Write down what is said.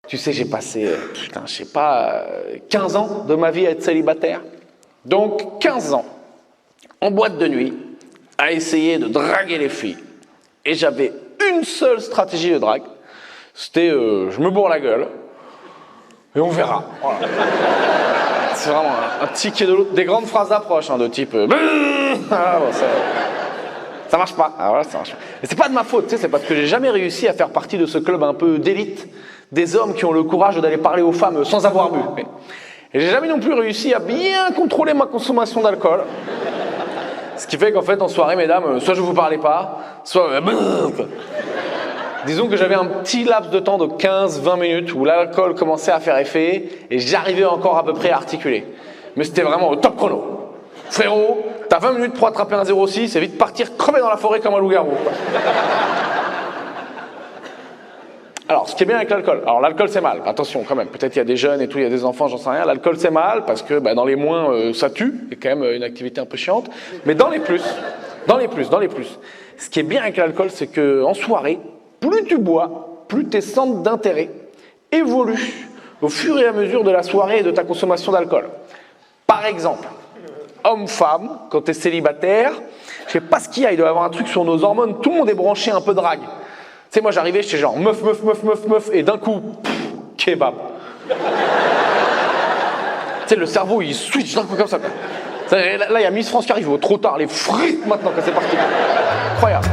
Tu sais, j'ai passé, 15 ans de ma vie à être célibataire. Donc, 15 ans, en boîte de nuit, à essayer de draguer les filles. Et j'avais une seule stratégie de drague. C'était, je me bourre la gueule, et on verra. Voilà. C'est vraiment un ticket de l'autre. Des grandes phrases d'approche, de type, ah, bon, ça marche pas. Ah, voilà, ça marche pas. Et c'est pas de ma faute, c'est parce que j'ai jamais réussi à faire partie de ce club un peu d'élite, des hommes qui ont le courage d'aller parler aux femmes sans avoir bu. Et j'ai jamais non plus réussi à bien contrôler ma consommation d'alcool. Ce qui fait qu'en fait, en soirée, mesdames, soit je vous parlais pas, soit... Disons que j'avais un petit laps de temps de 15-20 minutes où l'alcool commençait à faire effet et j'arrivais encore à peu près à articuler. Mais c'était vraiment au top chrono. Frérot, t'as 20 minutes pour attraper un 06 et vite partir crever dans la forêt comme un loup-garou. Alors, ce qui est bien avec l'alcool, alors l'alcool c'est mal, attention quand même, peut-être il y a des jeunes et tout, il y a des enfants, j'en sais rien, l'alcool c'est mal parce que dans les moins ça tue, c'est quand même une activité un peu chiante, mais dans les plus, ce qui est bien avec l'alcool c'est qu'en soirée, plus tu bois, plus tes centres d'intérêt évoluent au fur et à mesure de la soirée et de ta consommation d'alcool. Par exemple, homme-femme, quand t'es célibataire, je sais pas ce qu'il y a, il doit y avoir un truc sur nos hormones, tout le monde est branché un peu drague. Tu sais, moi j'arrivais, j'étais genre meuf, et d'un coup, kebab. Tu sais, le cerveau il switch d'un coup comme ça. Là, il y a Miss France qui arrive, trop tard, les frites maintenant que c'est parti. Incroyable.